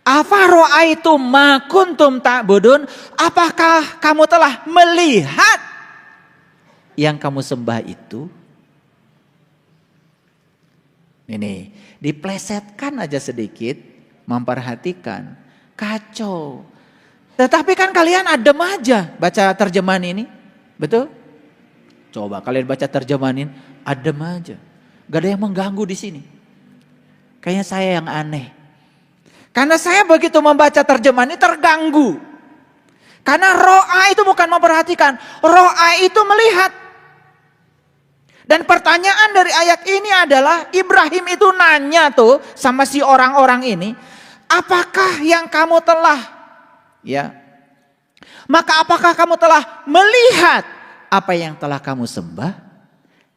Afara'aitum ma kuntum ta'budun? Apakah kamu telah melihat yang kamu sembah itu? Ini diplesetkan aja sedikit, memperhatikan, kacau. Tetapi kan kalian adem aja baca terjemahan ini, betul? Coba kalian baca terjemahan ini, adem aja, gak ada yang mengganggu di sini. Kayaknya saya yang aneh, karena saya begitu membaca terjemahan ini terganggu. Karena ro'a itu bukan memperhatikan, ro'a itu melihat. Dan pertanyaan dari ayat ini adalah Ibrahim itu nanya tuh sama si orang-orang ini, apakah yang kamu telah, ya, maka apakah kamu telah melihat apa yang telah kamu sembah?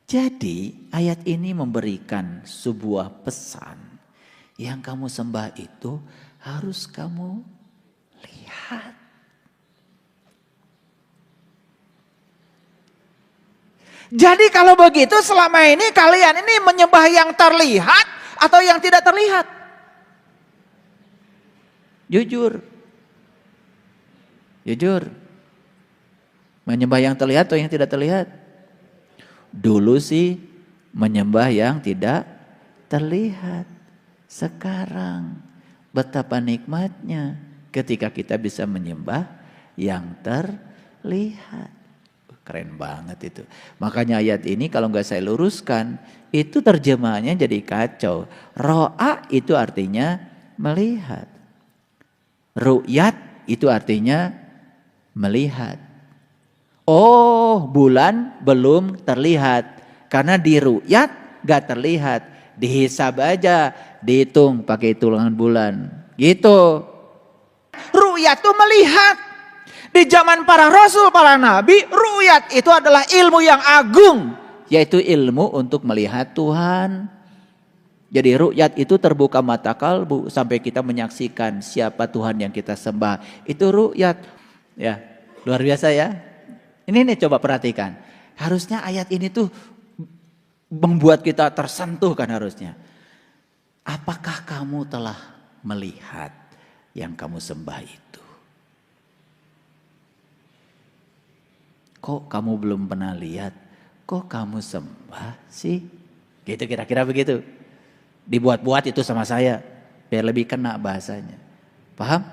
Jadi ayat ini memberikan sebuah pesan, yang kamu sembah itu harus kamu lihat. Jadi kalau begitu selama ini kalian ini menyembah yang terlihat atau yang tidak terlihat? Jujur. Jujur. Menyembah yang terlihat atau yang tidak terlihat? Dulu sih menyembah yang tidak terlihat. Sekarang betapa nikmatnya ketika kita bisa menyembah yang terlihat. Keren banget itu. Makanya ayat ini kalau nggak saya luruskan, itu terjemahannya jadi kacau. Ro'a itu artinya melihat. Ru'yat itu artinya melihat. Oh, bulan belum terlihat. Karena di ru'yat nggak terlihat. Dihisab aja, dihitung pakai hitungan bulan. Gitu. Ru'yat itu melihat. Di zaman para rasul, para nabi, ru'yat itu adalah ilmu yang agung. Yaitu ilmu untuk melihat Tuhan. Jadi ru'yat itu terbuka mata kalbu sampai kita menyaksikan siapa Tuhan yang kita sembah. Itu ru'yat. Ya, luar biasa ya. Ini nih coba perhatikan. Harusnya ayat ini tuh membuat kita tersentuh kan harusnya. Apakah kamu telah melihat yang kamu sembah itu? Kok kamu belum pernah lihat? Kok kamu sembah sih? Gitu kira-kira begitu. Dibuat-buat itu sama saya. Biar lebih kena bahasanya. Paham?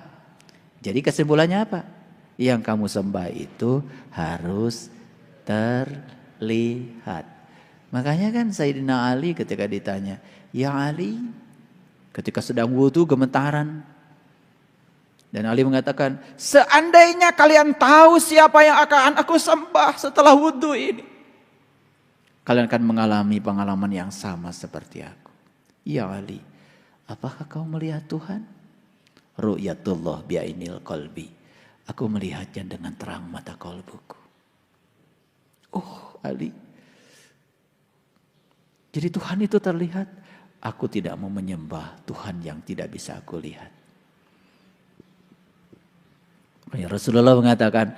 Jadi kesimpulannya apa? Yang kamu sembah itu harus terlihat. Makanya kan Sayyidina Ali ketika ditanya. Ya Ali, ketika sedang wudhu gemetaran. Dan Ali mengatakan, seandainya kalian tahu siapa yang akan aku sembah setelah wudhu ini, kalian akan mengalami pengalaman yang sama seperti aku. Ya Ali, apakah kau melihat Tuhan? Ru'yatullah bi'ainil qalbi. Aku melihatnya dengan terang mata kalbuku. Oh Ali. Jadi Tuhan itu terlihat. Aku tidak mau menyembah Tuhan yang tidak bisa aku lihat. Rasulullah mengatakan,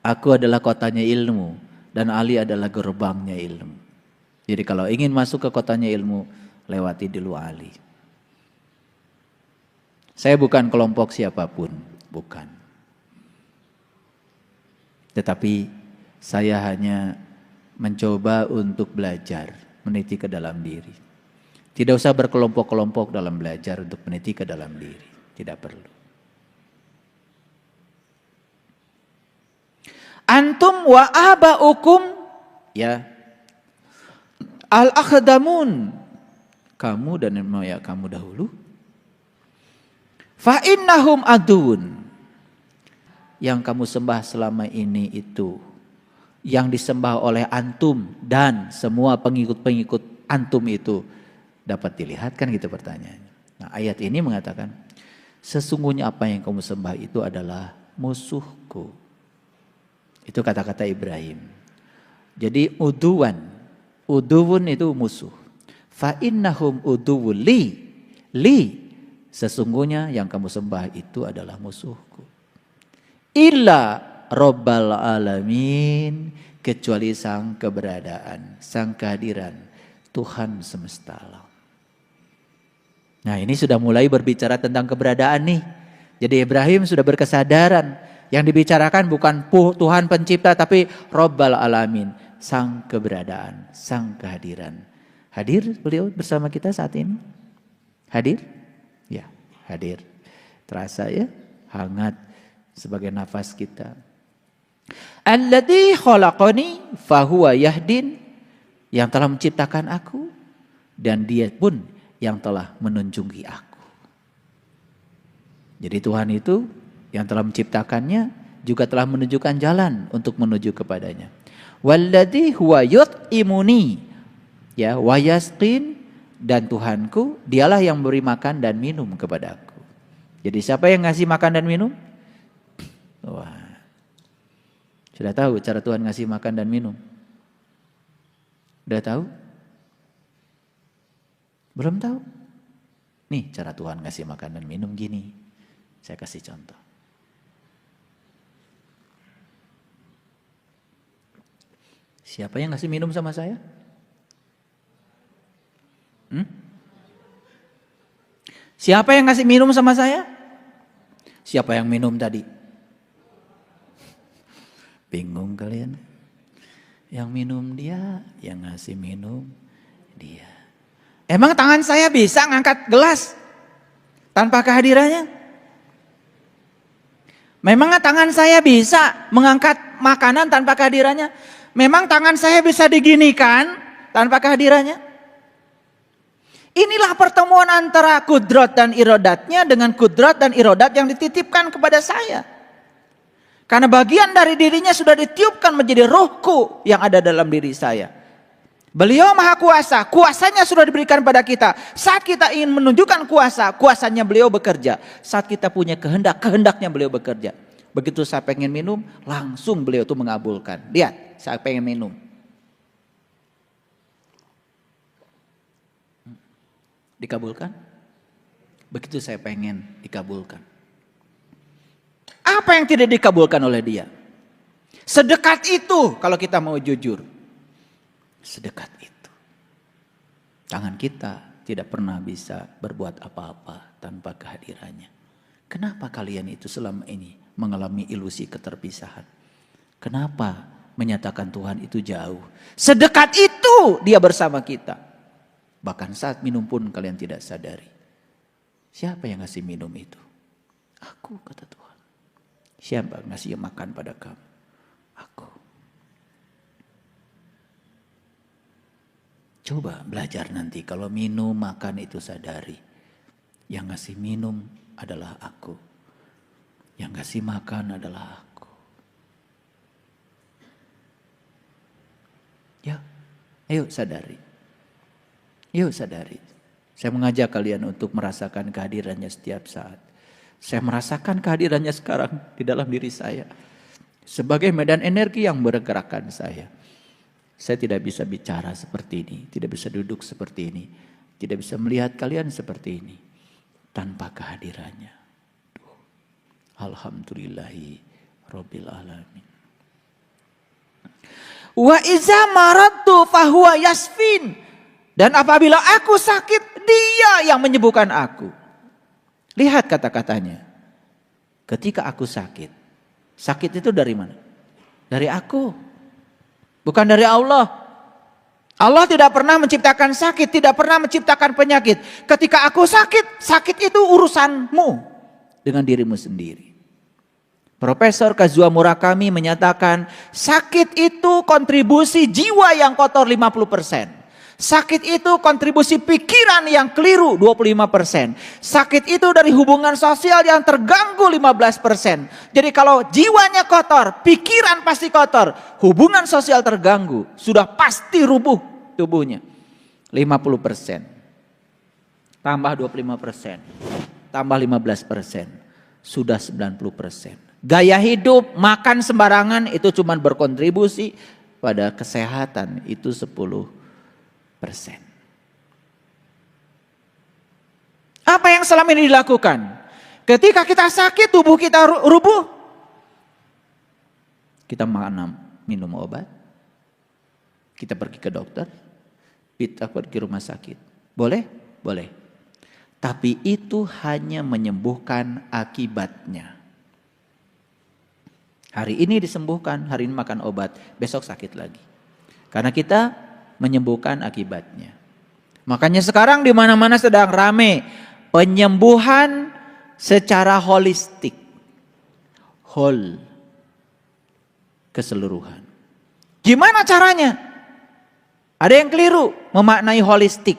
aku adalah kotanya ilmu dan Ali adalah gerbangnya ilmu. Jadi kalau ingin masuk ke kotanya ilmu, lewati dulu Ali. Saya bukan kelompok siapapun, bukan. Tetapi saya hanya mencoba untuk belajar, meniti ke dalam diri. Tidak usah berkelompok-kelompok dalam belajar untuk meniti ke dalam diri, tidak perlu. Antum wa abaukum ya al-akhdamun, kamu dan moya kamu dahulu, fa innahum adun, yang kamu sembah selama ini itu, yang disembah oleh antum dan semua pengikut-pengikut antum itu dapat dilihat kan gitu pertanyaannya. Nah ayat ini mengatakan sesungguhnya apa yang kamu sembah itu adalah musuhku. Itu kata-kata Ibrahim. Jadi uduwan itu musuh. Fa innahum uduwun li sesungguhnya yang kamu sembah itu adalah musuhku. Illa Rabbal alamin, kecuali sang keberadaan, sang kehadiran Tuhan semesta alam. Nah ini sudah mulai berbicara tentang keberadaan nih. Jadi Ibrahim sudah berkesadaran. Yang dibicarakan bukan Tuhan pencipta tapi Rabbal Alamin. Sang keberadaan, sang kehadiran. Hadir beliau bersama kita saat ini? Hadir? Ya, hadir. Terasa ya, hangat sebagai nafas kita. Alladzi khalaqani fahuwa yahdin, yang telah menciptakan aku dan dia pun yang telah menunjungi aku. Jadi Tuhan itu yang telah menciptakannya juga telah menunjukkan jalan untuk menuju kepadanya. Walladzi huwa yut'imuni, ya, wa yasqin, dan Tuhanku dialah yang memberi makan dan minum kepada aku. Jadi siapa yang ngasih makan dan minum? Wah. Sudah tahu cara Tuhan ngasih makan dan minum? Udah tahu? Belum tahu? Nih cara Tuhan ngasih makan dan minum gini. Saya kasih contoh. Siapa yang ngasih minum sama saya? Siapa yang ngasih minum sama saya? Siapa yang minum tadi? Bingung kalian? Yang minum dia, yang ngasih minum dia. Emang tangan saya bisa ngangkat gelas tanpa kehadirannya? Memang tangan saya bisa mengangkat makanan tanpa kehadirannya? Memang tangan saya bisa diginikan tanpa kehadirannya? Inilah pertemuan antara kudrat dan irodatnya dengan kudrat dan irodat yang dititipkan kepada saya. Karena bagian dari dirinya sudah ditiupkan menjadi rohku yang ada dalam diri saya. Beliau maha kuasa, kuasanya sudah diberikan pada kita. Saat kita ingin menunjukkan kuasa, kuasanya beliau bekerja. Saat kita punya kehendak, kehendaknya beliau bekerja. Begitu saya pengen minum, langsung beliau itu mengabulkan. Lihat, saya pengen minum. Dikabulkan? Begitu saya pengen, dikabulkan. Apa yang tidak dikabulkan oleh dia? Sedekat itu kalau kita mau jujur. Sedekat itu. Tangan kita tidak pernah bisa berbuat apa-apa tanpa kehadirannya. Kenapa kalian itu selama ini mengalami ilusi keterpisahan? Kenapa menyatakan Tuhan itu jauh? Sedekat itu dia bersama kita. Bahkan saat minum pun kalian tidak sadari. Siapa yang ngasih minum itu? Aku, kata Tuhan. Siapa ngasih makan pada kamu? Aku. Coba belajar nanti kalau minum makan itu sadari. Yang ngasih minum adalah aku. Yang ngasih makan adalah aku. Ya, ayo sadari. Yuk sadari. Saya mengajak kalian untuk merasakan kehadirannya setiap saat. Saya merasakan kehadirannya sekarang di dalam diri saya. Sebagai medan energi yang bergerakkan saya. Saya tidak bisa bicara seperti ini. Tidak bisa duduk seperti ini. Tidak bisa melihat kalian seperti ini. Tanpa kehadirannya. Alhamdulillahi Rabbil Alamin. Wa iza maradtu fahuwa yasfin. Dan apabila aku sakit, dia yang menyembuhkan aku. Lihat kata-katanya. Ketika aku sakit. Sakit itu dari mana? Dari aku. Bukan dari Allah. Allah tidak pernah menciptakan sakit. Tidak pernah menciptakan penyakit. Ketika aku sakit. Sakit itu urusanmu. Dengan dirimu sendiri. Profesor Kazuo Murakami menyatakan. Sakit itu kontribusi jiwa yang kotor 50%. Sakit itu kontribusi pikiran yang keliru 25%. Sakit itu dari hubungan sosial yang terganggu 15%. Jadi kalau jiwanya kotor, pikiran pasti kotor, hubungan sosial terganggu, sudah pasti rubuh tubuhnya. 50%. Tambah 25%. Tambah 15%. Sudah 90%. Gaya hidup, makan sembarangan itu cuma berkontribusi pada kesehatan itu 10%. Apa yang selama ini dilakukan? Ketika kita sakit, tubuh kita rubuh. Kita minum obat. Kita pergi ke dokter. Kita pergi ke rumah sakit. Boleh? Boleh. Tapi itu hanya menyembuhkan akibatnya. Hari ini disembuhkan, hari ini makan obat, besok sakit lagi. Karena kita menyembuhkan akibatnya. Makanya sekarang di mana-mana sedang rame penyembuhan secara holistik. Whole, keseluruhan. Gimana caranya? Ada yang keliru memaknai holistik.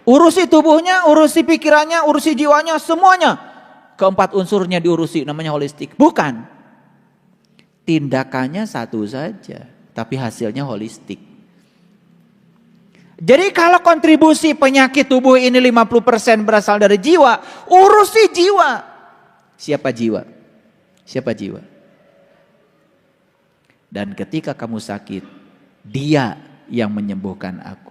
Urusi tubuhnya, urusi pikirannya, urusi jiwanya, semuanya. Keempat unsurnya diurusi, namanya holistik. Bukan. Tindakannya satu saja, tapi hasilnya holistik. Jadi kalau kontribusi penyakit tubuh ini 50% berasal dari jiwa, urusi jiwa. Siapa jiwa? Siapa jiwa? Dan ketika kamu sakit, Dia yang menyembuhkan aku.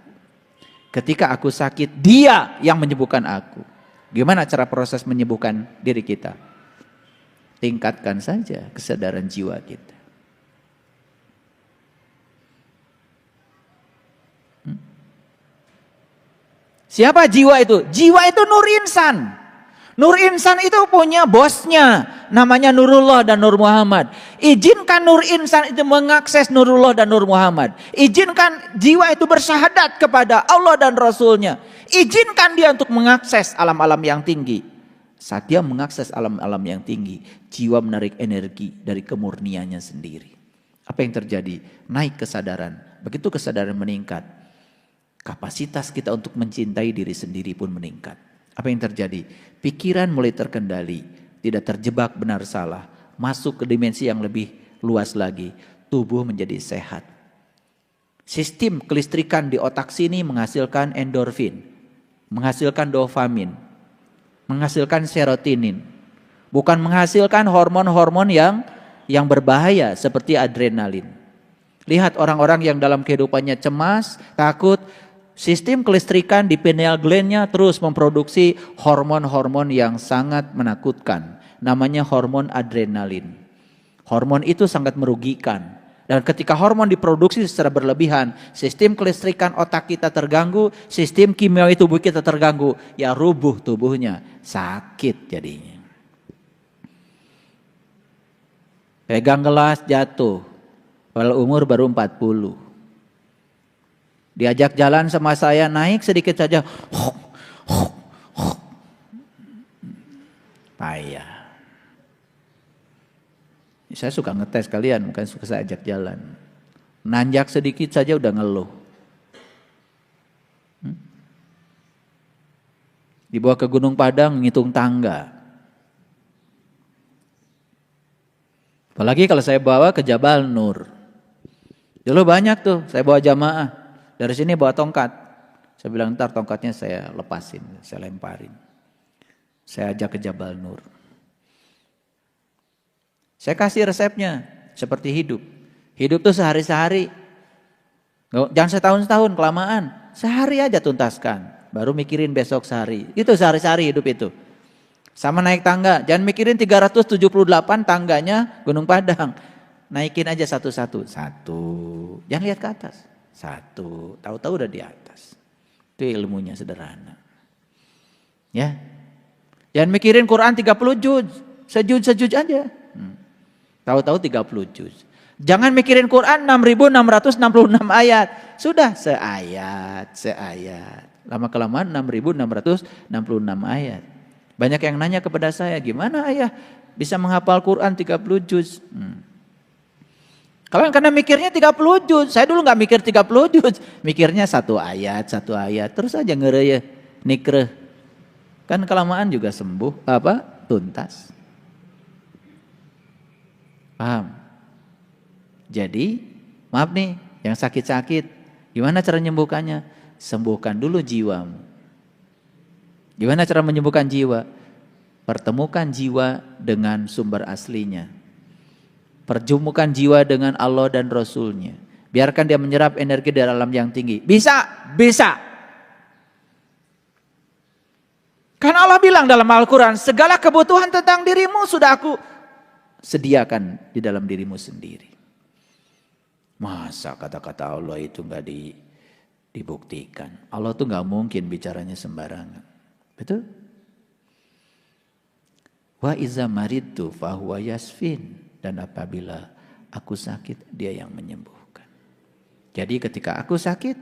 Ketika aku sakit, Dia yang menyembuhkan aku. Gimana cara proses menyembuhkan diri kita? Tingkatkan saja kesadaran jiwa kita. Siapa jiwa itu? Jiwa itu Nur Insan. Nur Insan itu punya bosnya, namanya Nurullah dan Nur Muhammad. Izinkan Nur Insan itu mengakses Nurullah dan Nur Muhammad. Izinkan jiwa itu bersyahadat kepada Allah dan Rasulnya. Izinkan dia untuk mengakses alam-alam yang tinggi. Saat dia mengakses alam-alam yang tinggi, jiwa menarik energi dari kemurniannya sendiri. Apa yang terjadi? Naik kesadaran. Begitu kesadaran meningkat, kapasitas kita untuk mencintai diri sendiri pun meningkat. Apa yang terjadi? Pikiran mulai terkendali, tidak terjebak benar salah, masuk ke dimensi yang lebih luas lagi. Tubuh menjadi sehat. Sistem kelistrikan di otak sini menghasilkan endorfin, menghasilkan dopamin, menghasilkan serotonin. Bukan menghasilkan hormon-hormon yang berbahaya seperti adrenalin. Lihat orang-orang yang dalam kehidupannya cemas, takut, sistem kelistrikan di pineal gland-nya terus memproduksi hormon-hormon yang sangat menakutkan. Namanya hormon adrenalin. Hormon itu sangat merugikan. Dan ketika hormon diproduksi secara berlebihan, sistem kelistrikan otak kita terganggu, sistem kimiawi tubuh kita terganggu, ya rubuh tubuhnya, sakit jadinya. Pegang gelas jatuh, padahal umur baru 40. Diajak jalan sama saya, naik sedikit saja, payah. Saya suka ngetes kalian, bukan suka saya ajak jalan. Nanjak sedikit saja udah ngeluh. Dibawa ke Gunung Padang, ngitung tangga. Apalagi kalau saya bawa ke Jabal Nur. Dulu banyak tuh, saya bawa jamaah. Dari sini bawa tongkat. Saya bilang ntar tongkatnya saya lepasin, saya lemparin. Saya ajak ke Jabal Nur. Saya kasih resepnya seperti hidup. Hidup tuh sehari-sehari. Jangan setahun-setahun kelamaan. Sehari aja tuntaskan. Baru mikirin besok sehari. Itu sehari-sehari hidup itu. Sama naik tangga. Jangan mikirin 378 tangganya Gunung Padang. Naikin aja satu-satu. Satu. Jangan lihat ke atas. Satu. Tahu-tahu udah di atas. Itu ilmunya sederhana. Ya. Jangan mikirin Quran 30 juz. Sejuz aja. Tahu-tahu 30 juz. Jangan mikirin Quran 6.666 ayat. Sudah seayat. Lama-kelamaan 6.666 ayat. Banyak yang nanya kepada saya, gimana ayah bisa menghafal Quran 30 juz? Kalau karena mikirnya 30 juz. Saya dulu gak mikir 30 juz. Mikirnya satu ayat. Terus aja ngereyeh, nikreh. Kan kelamaan juga sembuh, tuntas. Paham? Jadi, maaf nih, yang sakit-sakit, gimana cara menyembuhkannya? Sembuhkan dulu jiwamu. Gimana cara menyembuhkan jiwa? Pertemukan jiwa dengan sumber aslinya. Pertemukan jiwa dengan Allah dan Rasulnya. Biarkan dia menyerap energi dari alam yang tinggi. Bisa. Karena Allah bilang dalam Al-Quran, segala kebutuhan tentang dirimu sudah aku sediakan di dalam dirimu sendiri. Masa kata-kata Allah itu gak dibuktikan? Allah tuh gak mungkin bicaranya sembarangan. Betul? Wa iza maridtu fahuwa yasfin. Dan apabila aku sakit, dia yang menyembuhkan. Jadi ketika aku sakit,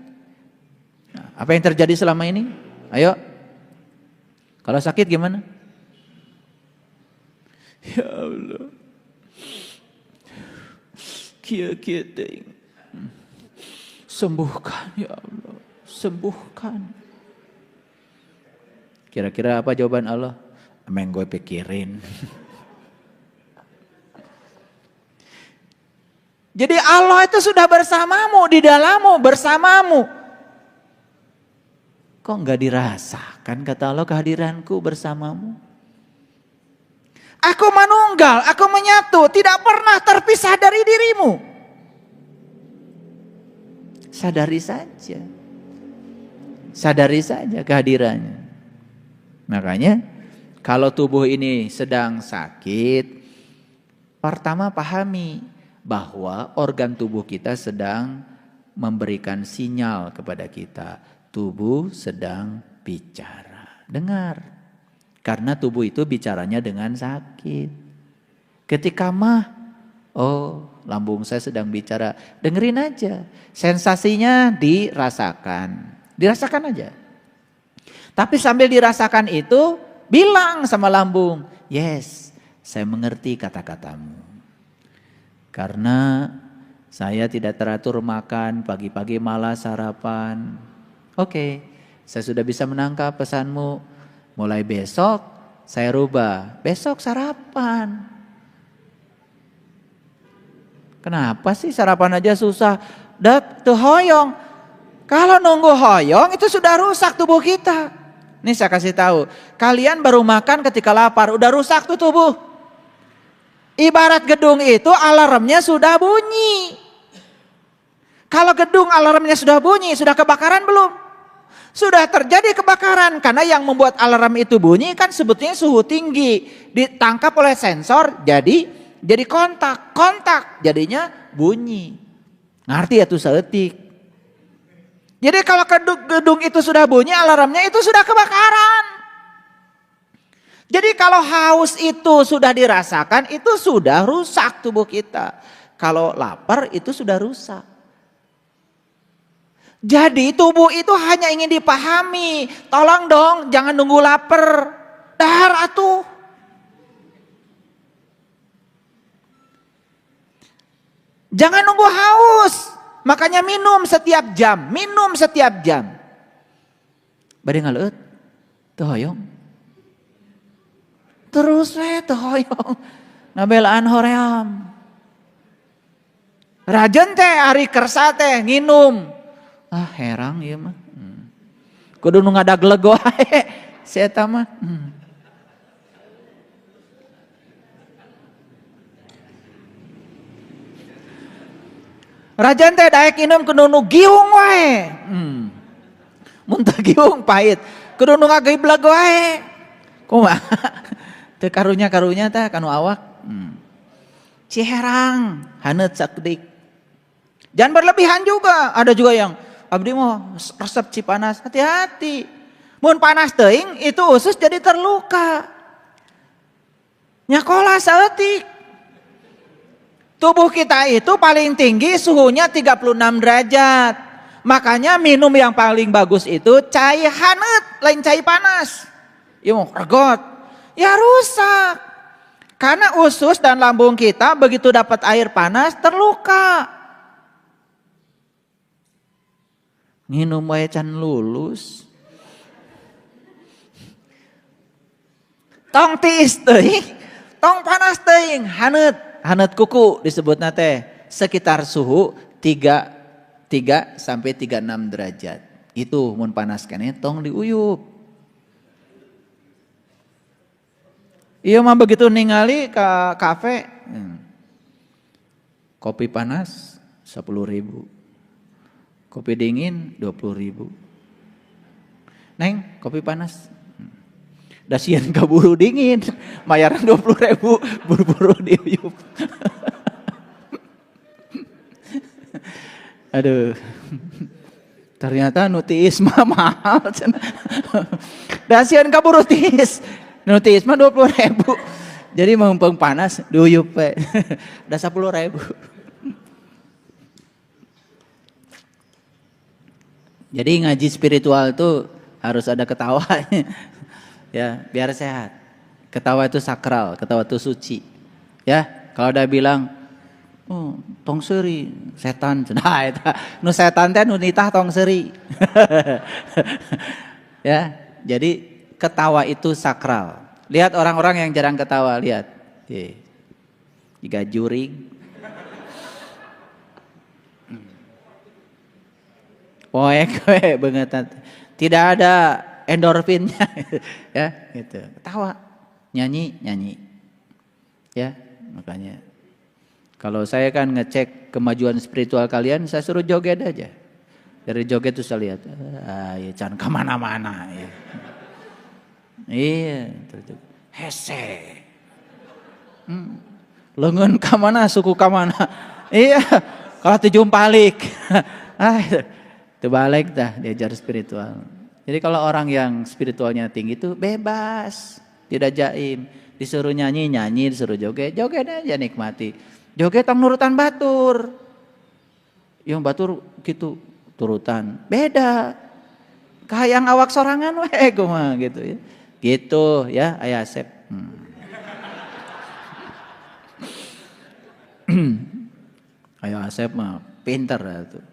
nah, apa yang terjadi selama ini? Ayo. Kalau sakit gimana? Ya Allah. Kia-kia ting. Sembuhkan ya Allah. Sembuhkan. Kira-kira apa jawaban Allah? Emang gue pikirin. Jadi Allah itu sudah bersamamu, di dalammu, bersamamu. Kok enggak dirasakan kata Allah kehadiranku bersamamu? Aku manunggal, aku menyatu, tidak pernah terpisah dari dirimu. Sadari saja. Sadari saja kehadirannya. Makanya kalau tubuh ini sedang sakit, pertama pahami bahwa organ tubuh kita sedang memberikan sinyal kepada kita. Tubuh sedang bicara. Dengar. Karena tubuh itu bicaranya dengan sakit. Ketika mah, oh lambung saya sedang bicara. Dengerin aja. Sensasinya dirasakan. Dirasakan aja. Tapi sambil dirasakan itu, bilang sama lambung, yes, saya mengerti kata-katamu. Karena saya tidak teratur makan, pagi-pagi malas sarapan. Oke, saya sudah bisa menangkap pesanmu. Mulai besok saya rubah, besok sarapan. Kenapa sih sarapan aja susah? Dak tuh hoyong. Kalau nunggu hoyong itu sudah rusak tubuh kita. Nih saya kasih tahu, kalian baru makan ketika lapar, udah rusak tuh tubuh. Ibarat gedung itu alarmnya sudah bunyi. Kalau gedung alarmnya sudah bunyi, sudah kebakaran belum? Sudah terjadi kebakaran karena yang membuat alarm itu bunyi kan sebetulnya suhu tinggi. Ditangkap oleh sensor jadi kontak jadinya bunyi. Ngerti ya tuh seetik. Jadi kalau gedung itu sudah bunyi alarmnya itu sudah kebakaran. Jadi kalau haus itu sudah dirasakan itu sudah rusak tubuh kita. Kalau lapar itu sudah rusak. Jadi tubuh itu hanya ingin dipahami. Tolong dong jangan nunggu lapar. Dahar atuh. Jangan nunggu haus. Makanya minum setiap jam. Minum setiap jam. Bade ngaleut. Teu hoyong. Terus we teu hoyong. Ngabelaan hoream. Rajen teh ari kersa teh nginum. Ah herang ieu mah. Kudu nu ngadagleg wae si eta mah. Rajan teh daek inum kudu nu giung wae. Mun teu giung pahit, kudu nu ngagibleg wae. Kumaha? Teu karunya teh kanu awak. Ciherang, haneut sakdik. Jangan berlebihan juga. Ada juga yang abdi mau resep Cipanas, hati-hati. Mun panas teuing itu usus jadi terluka. Nyakola saeutik. Tubuh kita itu paling tinggi suhunya 36 derajat. Makanya minum yang paling bagus itu cai haneut, lain cai panas. Ya mau regot, ya rusak. Karena usus dan lambung kita begitu dapat air panas terluka. Nginum wae can lulus. Tong tiis teuing, tong panas teuing, haneut kuku disebutna teh sekitar suhu 3 sampai 36 derajat. Itu mun panas keneh tong diuyup. Iya mah begitu ningali ka kafe. Kopi panas 10.000. Kopi dingin 20.000. Neng, kopi panas. Dasian kaburu dingin, bayaran 20.000, buru-buru diuyup. Aduh. Ternyata nutiis mah mahal. Dasian kabur nutis. Nutis mah 20.000. Jadi mumpung panas diuyup we. Udah 10.000. Jadi ngaji spiritual itu harus ada ketawanya. Ya, biar sehat. Ketawa itu sakral, ketawa itu suci. Ya, kalau udah bilang oh, tong seri setan, nah itu nu setan teh nu nitah tong seri. Ya, jadi ketawa itu sakral. Lihat orang-orang yang jarang ketawa, lihat. Jika juring. Poek banget. Tidak ada endorfinnya. Ya, gitu. Ketawa, nyanyi. Ya, makanya kalau saya kan ngecek kemajuan spiritual kalian, saya suruh joget aja. Dari joget tuh saya lihat, ya jangan kemana-mana. Ya. Iya, hese. Lengan kamana, suku kamana. Iya, kalau tujum balik. Terbalik dah diajar spiritual. Jadi kalau orang yang spiritualnya tinggi itu bebas, tidak jaim. Disuruh nyanyi, disuruh joget aja nikmati. Joget tang nurutan batur. Yang batur gitu turutan. Beda. Kahayang awak sorangan we kumaha gitu ya. Gitu ya aya Asep. Ayo Asep mah pinter tuh.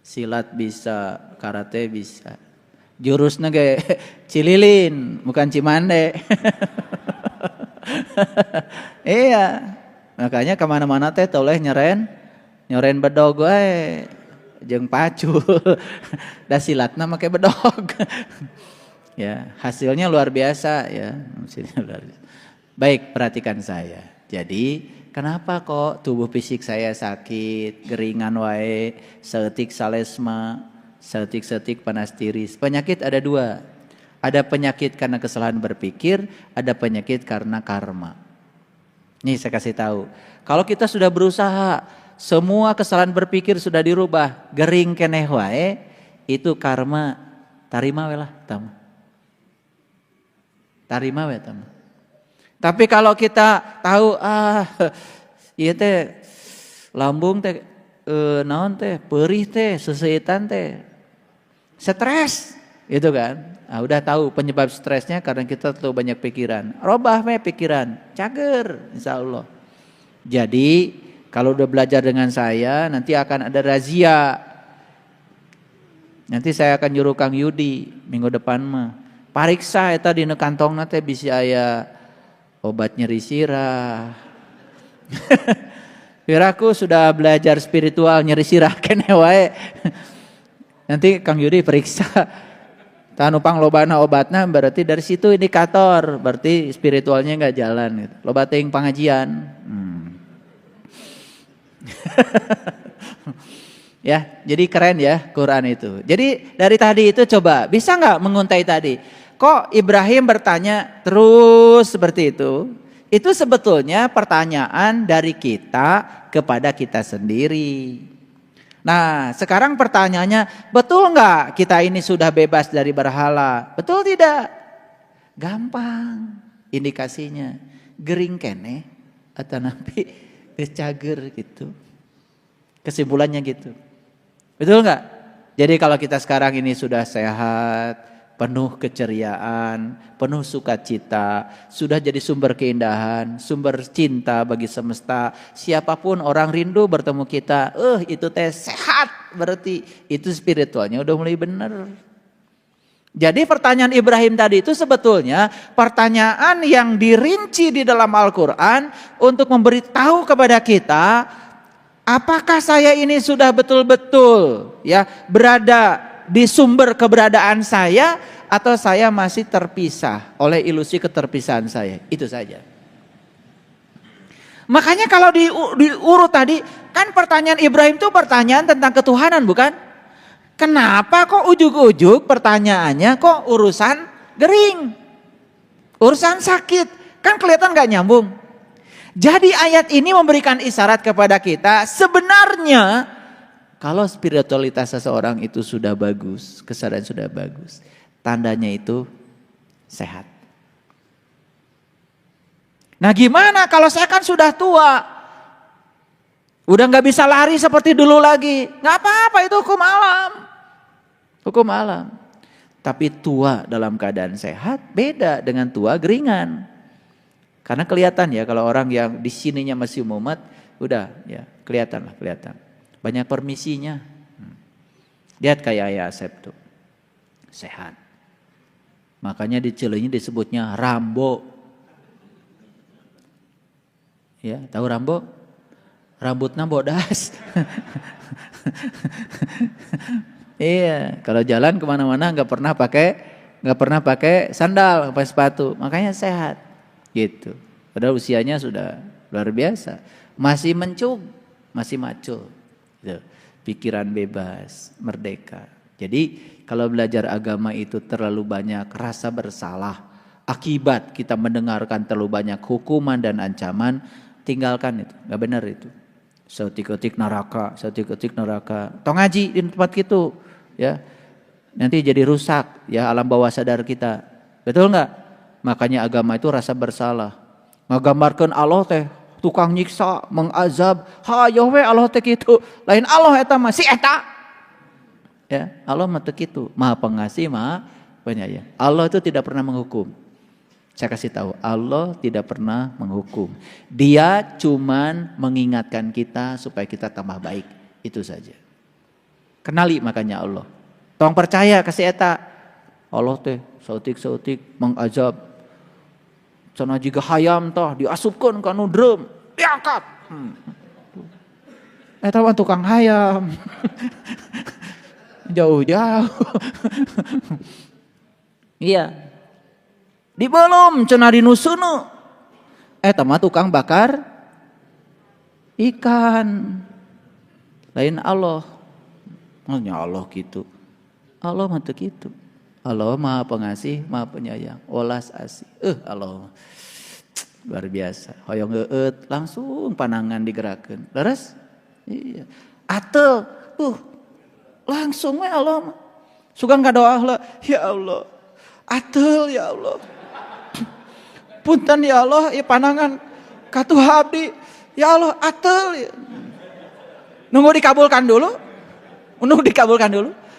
Silat bisa, karate bisa. Jurusnya kayak Cililin, bukan Cimande. Iya, makanya kemana-mana teh toleh nyoren bedog we, jeung pacul. Da silatna make bedog. Ya, hasilnya luar biasa ya. Baik, perhatikan saya. Jadi kenapa kok tubuh fisik saya sakit, geringan wae, seetik salesma, seetik panas tiris. Penyakit ada dua. Ada penyakit karena kesalahan berpikir, ada penyakit karena karma. Nih saya kasih tahu. Kalau kita sudah berusaha, semua kesalahan berpikir sudah dirubah, gering keneh wae, itu karma tarima we lah tamu. Tarima we tamu. Tapi kalau kita tahu iya teh lambung teh naon teh perih teh seseitan teh stres gitu kan. Nah, udah tahu penyebab stresnya karena kita terlalu banyak pikiran. Robah we pikiran, cager insyaallah. Jadi kalau udah belajar dengan saya nanti akan ada razia. Nanti saya akan nyuruh Kang Yudi minggu depan mah. Pariksa eta dina kantongna teh bisa aya obat nyeri sirah. Piraku sudah belajar spiritual nyeri sirah kene wae. Nanti Kang Yudi periksa. Tanupang lobana obatna berarti dari situ indikator. Berarti spiritualnya enggak jalan gitu. Loba teuing pangajian. Ya, jadi keren ya Quran itu. Jadi dari tadi itu coba bisa enggak menguntai tadi? Kok Ibrahim bertanya terus seperti itu? Itu sebetulnya pertanyaan dari kita kepada kita sendiri. Nah sekarang pertanyaannya, betul nggak kita ini sudah bebas dari berhala? Betul tidak? Gampang indikasinya. Gering kene atau nabi cager gitu. Kesimpulannya gitu. Betul nggak? Jadi kalau kita sekarang ini sudah sehat, penuh keceriaan, penuh sukacita, sudah jadi sumber keindahan, sumber cinta bagi semesta. Siapapun orang rindu bertemu kita, itu teh sehat, berarti itu spiritualnya udah mulai benar. Jadi pertanyaan Ibrahim tadi itu sebetulnya pertanyaan yang dirinci di dalam Al-Quran untuk memberitahu kepada kita, apakah saya ini sudah betul-betul ya berada di sumber keberadaan saya atau saya masih terpisah oleh ilusi keterpisahan saya. Itu saja. Makanya kalau diurut tadi kan pertanyaan Ibrahim itu pertanyaan tentang ketuhanan bukan? Kenapa kok ujug-ujug pertanyaannya kok urusan gering? Urusan sakit. Kan kelihatan gak nyambung. Jadi ayat ini memberikan isyarat kepada kita sebenarnya kalau spiritualitas seseorang itu sudah bagus, kesadaran sudah bagus, tandanya itu sehat. Nah gimana kalau saya kan sudah tua, udah nggak bisa lari seperti dulu lagi? Nggak apa-apa, itu hukum alam. Hukum alam. Tapi tua dalam keadaan sehat beda dengan tua geringan. Karena kelihatan ya kalau orang yang di sininya masih mumet, udah ya kelihatan. Banyak permisinya. Lihat kayak Ayah Asep tuh, sehat. Makanya di Cileunyi disebutnya Rambo. Ya, tahu Rambo? Rambutnya bodas. Iya, kalau jalan kemana-mana nggak pernah pakai sandal, pakai sepatu, makanya sehat, gitu. Padahal usianya sudah luar biasa, masih mencung, masih maco, gitu. Pikiran bebas, merdeka. Jadi kalau belajar agama itu terlalu banyak rasa bersalah, akibat kita mendengarkan terlalu banyak hukuman dan ancaman, tinggalkan itu, nggak benar itu. Sautik-utik neraka. Tong ngaji di tempat gitu, ya. Nanti jadi rusak ya alam bawah sadar kita. Betul nggak? Makanya agama itu rasa bersalah. Ngagambarkeun Allah teh tukang nyiksa, mengazab. Hayo we Allah teh kitu. Lain Allah eta mah si eta. Ya, Allah mah teu kitu. Maha Pengasih, Maha Penyayang. Allah itu tidak pernah menghukum. Saya kasih tahu, Allah tidak pernah menghukum. Dia cuman mengingatkan kita supaya kita tambah baik. Itu saja. Kenali makanya Allah. Tong percaya kasih eta. Allah teh sautik mengazab. Cenah jiga hayam tah diasupkeun ka nu drum, diangkat. Eta mah tukang hayam. Jauh-jauh. Iya. Dibelum cenah dinusunu. Eta mah tukang bakar ikan. Lain Allah. Hanya Allah gitu. Allah mah teu kitu. Allah Maha Pengasih, Maha Penyayang. Welas asih. Allah luar biasa. Hoyong ngeueut langsung panangan digerakkeun. Leres? Iya. Atel langsung we Allah mah. Sugan kadoa heula, ya Allah. Atel ya Allah. Punten ya Allah, ya panangan katuh abdi. Ya Allah, atel. Nunggu dikabulkan dulu.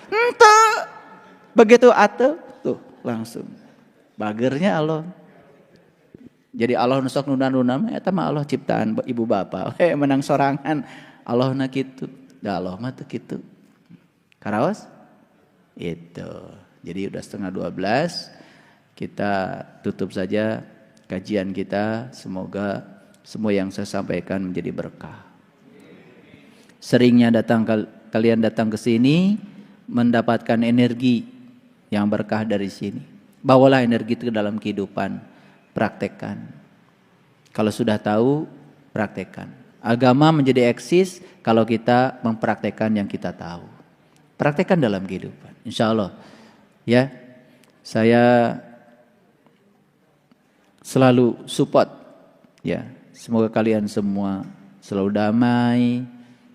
Henteu. Begitu atel, tuh langsung. Bagernya Allah. Jadi Allah nusok nuna-nuna, eta mah Allah ciptaan ibu bapa. Menang sorangan. Allah na kitu. Da Allah mah teu kitu. Karaos? Itu. Jadi udah 11:30. Kita tutup saja kajian kita, semoga semua yang saya sampaikan menjadi berkah. Seringnya kalian datang ke sini mendapatkan energi yang berkah dari sini. Bawalah energi itu ke dalam kehidupan, praktekkan. Kalau sudah tahu, praktekkan. Agama menjadi eksis kalau kita mempraktekkan yang kita tahu. Praktekkan dalam kehidupan, insya Allah. Ya, saya selalu support, ya. Semoga kalian semua selalu damai,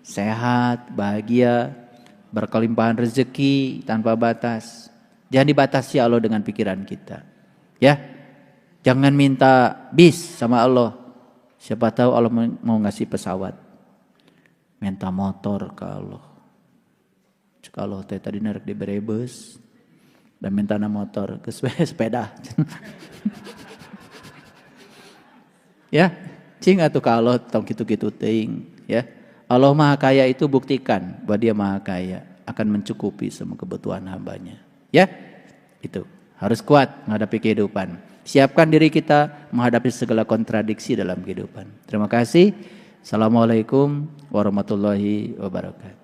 sehat, bahagia, berkelimpahan rezeki tanpa batas. Jangan dibatasi Allah dengan pikiran kita, ya. Jangan minta bis sama Allah. Siapa tahu Allah mau ngasih pesawat. Minta motor ke Allah. Kalau tadi narik di berebes dan minta motor ke sepeda. Ya, cing atuh ka Allah tong kitu-kitu teuing, ya. Allah Maha Kaya itu buktikan bahwa Dia Maha Kaya, akan mencukupi semua kebutuhan hambanya. Ya, itu harus kuat menghadapi kehidupan. Siapkan diri kita menghadapi segala kontradiksi dalam kehidupan. Terima kasih. Assalamualaikum warahmatullahi wabarakatuh.